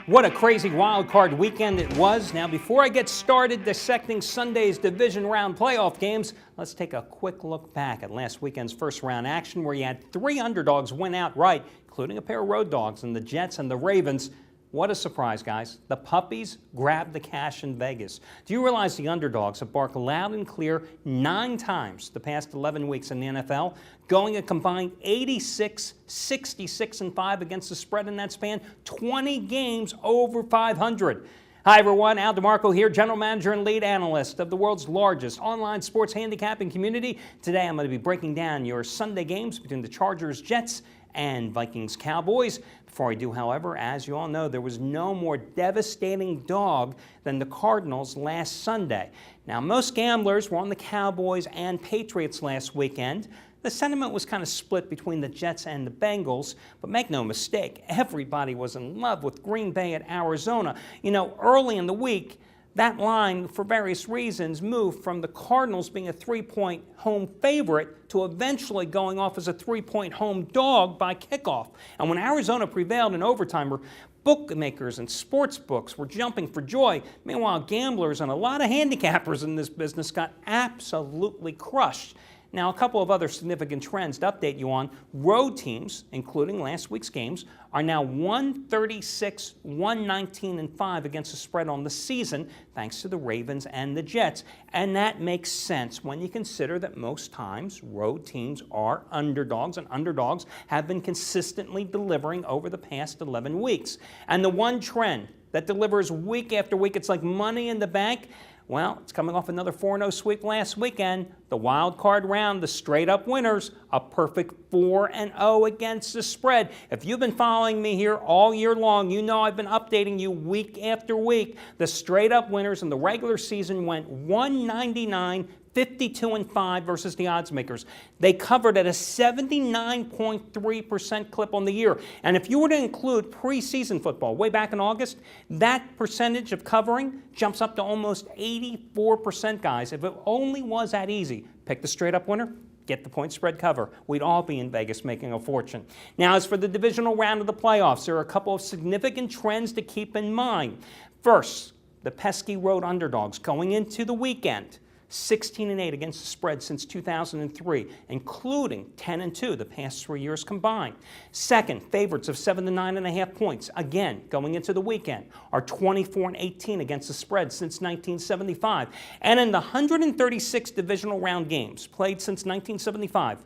What a crazy wild card weekend it was. Now, before I get started dissecting Sunday's division round playoff games, let's take a quick look back at last weekend's first round action where you had three underdogs win outright, including a pair of road dogs in the Jets and the Ravens. What a surprise, guys. The Puppies grabbed the cash in Vegas. Do you realize the underdogs have barked loud and clear 9 times the past 11 weeks in the NFL, going a combined 86, 66, and 5 against the spread in that span, 20 games over 500. Hi, everyone. DeMarco here, general manager and lead analyst of the world's largest online sports handicapping community. Today, I'm going to be breaking down your Sunday games between the Chargers, Jets, and Vikings Cowboys. Before I do, however, as you all know, there was no more devastating dog than the Cardinals last Sunday. Now, most gamblers were on the Cowboys and Patriots last weekend. The sentiment was kind of split between the Jets and the Bengals, but make no mistake, everybody was in love with Green Bay at Arizona. You know, early in the week, that line, for various reasons, moved from the Cardinals being a 3-point home favorite to eventually going off as a 3-point home dog by kickoff. And when Arizona prevailed in overtime, bookmakers and sports books were jumping for joy. Meanwhile, gamblers and a lot of handicappers in this business got absolutely crushed. Now, a couple of other significant trends to update you on. Road teams, including last week's games, are now 136, 119, and 5 against the spread on the season, thanks to the Ravens and the Jets. And that makes sense when you consider that most times road teams are underdogs, and underdogs have been consistently delivering over the past 11 weeks. And the one trend that delivers week after week, it's like money in the bank. Well, it's coming off another 4-0 sweep last weekend. The wild card round, the straight-up winners, a perfect 4-0 against the spread. If you've been following me here all year long, you know I've been updating you week after week. The straight-up winners in the regular season went 199, 52 and 5 versus the odds makers. They covered at a 79.3% clip on the year. And if you were to include preseason football way back in August, that percentage of covering jumps up to almost 84%, guys. If it only was that easy, pick the straight up winner, get the point spread cover. We'd all be in Vegas making a fortune. Now, as for the divisional round of the playoffs, there are a couple of significant trends to keep in mind. First, the pesky road underdogs going into the weekend. 16-8 against the spread since 2003, including 10-2 the past 3 years combined. Second, favorites of 7 to 9.5 points, again, going into the weekend, are 24-18 against the spread since 1975. And in the 136 divisional round games played since 1975,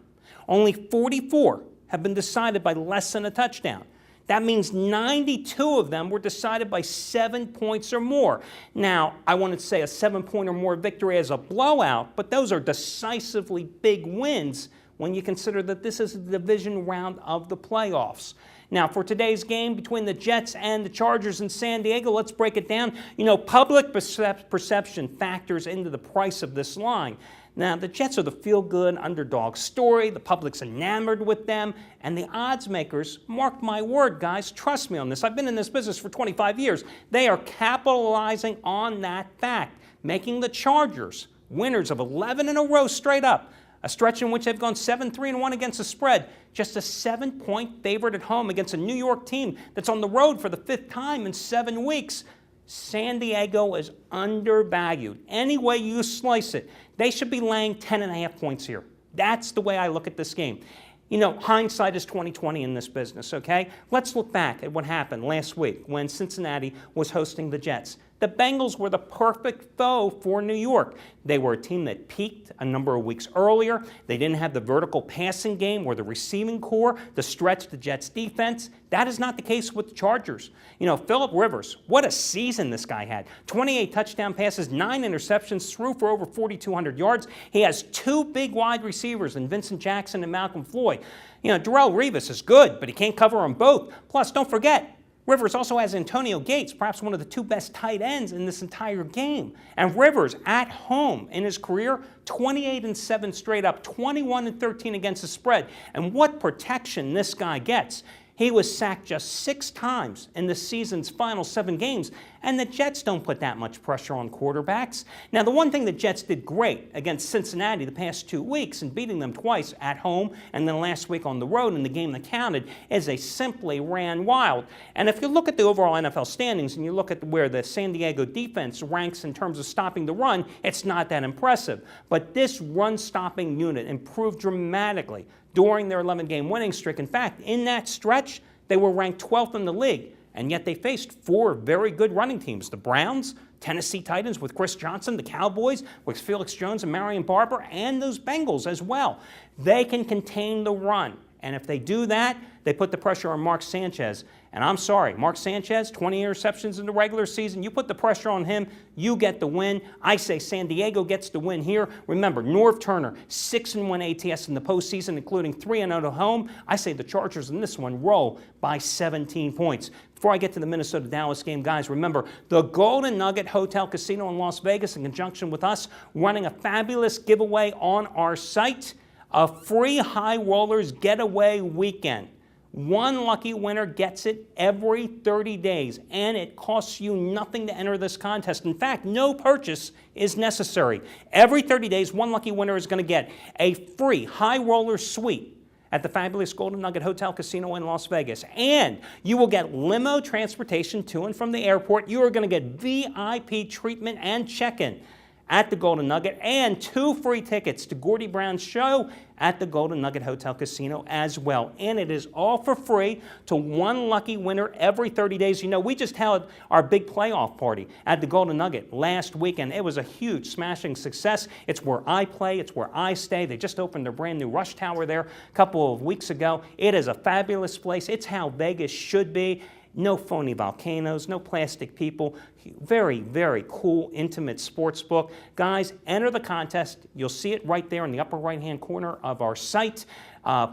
only 44 have been decided by less than a touchdown. That means 92 of them were decided by 7 points or more. Now, I wouldn't say a 7-point or more victory as a blowout, but those are decisively big wins when you consider that this is a division round of the playoffs. Now, for today's game between the Jets and the Chargers in San Diego, let's break it down. You know, public perception factors into the price of this line. Now, the Jets are the feel-good underdog story. The public's enamored with them. And the odds makers, mark my word, guys, trust me on this. I've been in this business for 25 years. They are capitalizing on that fact, making the Chargers winners of 11 in a row straight up, a stretch in which they've gone 7-3-1 against the spread, just a 7-point favorite at home against a New York team that's on the road for the 5th time in 7 weeks. San Diego is undervalued. Any way you slice it, they should be laying 10.5 points here. That's the way I look at this game. You know, hindsight is 20/20 in this business, okay? Let's look back at what happened last week when Cincinnati was hosting the Jets. The Bengals were the perfect foe for New York. They were a team that peaked a number of weeks earlier. They didn't have the vertical passing game or the receiving core to stretch the Jets' defense. That is not the case with the Chargers. You know, Phillip Rivers, what a season this guy had. 28 touchdown passes, 9 interceptions, threw for over 4,200 yards. He has 2 big wide receivers in Vincent Jackson and Malcolm Floyd. You know, Darrelle Revis is good, but he can't cover them both. Plus, don't forget, Rivers also has Antonio Gates, perhaps one of the 2 best tight ends in this entire game. And Rivers, at home in his career, 28-7 straight up, 21-13 against the spread. And what protection this guy gets. He was sacked just 6 times in the season's final 7 games. And the Jets don't put that much pressure on quarterbacks. Now, the one thing the Jets did great against Cincinnati the past 2 weeks and beating them twice at home and then last week on the road in the game that counted is they simply ran wild. And if you look at the overall NFL standings and you look at where the San Diego defense ranks in terms of stopping the run, it's not that impressive. But this run-stopping unit improved dramatically during their 11-game winning streak. In fact, in that stretch, they were ranked 12th in the league, and yet they faced 4 very good running teams: the Browns, Tennessee Titans with Chris Johnson, the Cowboys with Felix Jones and Marion Barber, and those Bengals as well. They can contain the run, and if they do that, they put the pressure on Mark Sanchez. And I'm sorry, Mark Sanchez, 20 interceptions in the regular season. You put the pressure on him, you get the win. I say San Diego gets the win here. Remember, Norv Turner, 6-1 ATS in the postseason, including 3-0 at home. I say the Chargers in this one roll by 17 points. Before I get to the Minnesota-Dallas game, guys, remember, the Golden Nugget Hotel Casino in Las Vegas, in conjunction with us, running a fabulous giveaway on our site, a free High Rollers Getaway Weekend. One lucky winner gets it every 30 days, and it costs you nothing to enter this contest. In fact, no purchase is necessary. Every 30 days, one lucky winner is going to get a free High Roller Suite at the fabulous Golden Nugget Hotel Casino in Las Vegas. And you will get limo transportation to and from the airport. You are going to get VIP treatment and check-in at the Golden Nugget, and 2 free tickets to Gordy Brown's show at the Golden Nugget Hotel Casino as well. And it is all for free to one lucky winner every 30 days. You know, we just held our big playoff party at the Golden Nugget last weekend. It was a huge, smashing success. It's where I play. It's where I stay. They just opened their brand new Rush Tower there a couple of weeks ago. It is a fabulous place. It's how Vegas should be. No phony volcanoes, no plastic people. Very, very cool, intimate sports book. Guys, enter the contest. You'll see it right there in the upper right-hand corner of our site.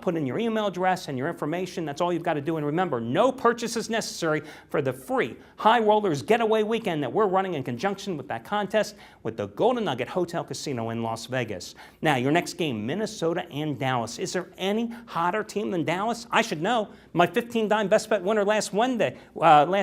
Put in your email address and your information. That's all you've got to do. And remember, no purchase is necessary for the free High Rollers Getaway Weekend that we're running in conjunction with that contest with the Golden Nugget Hotel Casino in Las Vegas. Now, your next game, Minnesota and Dallas. Is there any hotter team than Dallas? I should know. My 15-dime best bet winner last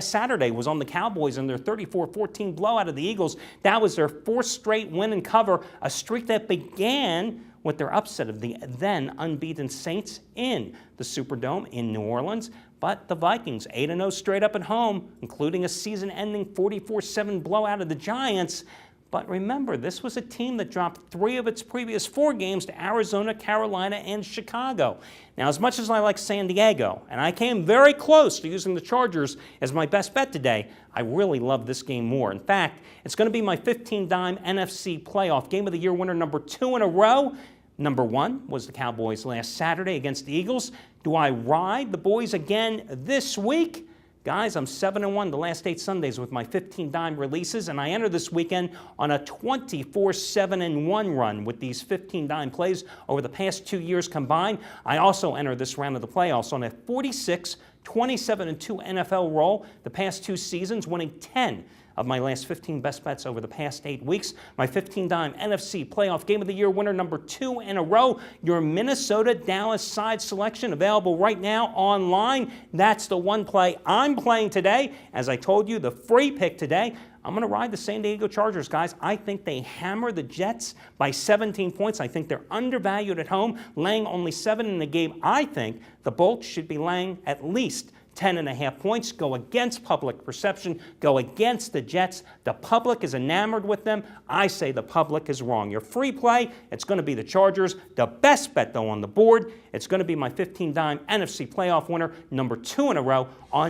Saturday was on the Cowboys and their 34-14 blowout of the Eagles. That was their 4th straight win and cover, a streak that began with their upset of the then unbeaten Saints in the Superdome in New Orleans. But the Vikings, 8-0 straight up at home, including a season-ending 44-7 blowout of the Giants. But remember, this was a team that dropped 3 of its previous 4 games to Arizona, Carolina, and Chicago. Now, as much as I like San Diego, and I came very close to using the Chargers as my best bet today, I really love this game more. In fact, it's going to be my 15-dime NFC playoff game of the year winner number 2 in a row. Number 1 was the Cowboys last Saturday against the Eagles. Do I ride the boys again this week? Guys, I'm 7-1 the last 8 Sundays with my 15-dime releases, and I enter this weekend on a 24-7-1 run with these 15-dime plays over the past 2 years combined. I also enter this round of the playoffs on a 46-27-2 NFL roll the past 2 seasons, winning 10 of my last 15 best bets over the past 8 weeks. My 15-dime NFC playoff game of the year winner number 2 in a row. Your Minnesota-Dallas side selection available right now online. That's the one play I'm playing today. As I told you, the free pick today, I'm going to ride the San Diego Chargers, guys. I think they hammer the Jets by 17 points. I think they're undervalued at home, laying only 7 in the game. I think the Bolts should be laying at least 10.5 points. Go against public perception. Go against the Jets. The public is enamored with them. I say the public is wrong. Your free play, it's going to be the Chargers. The best bet, though, on the board, it's going to be my 15-dime NFC playoff winner, number 2 in a row on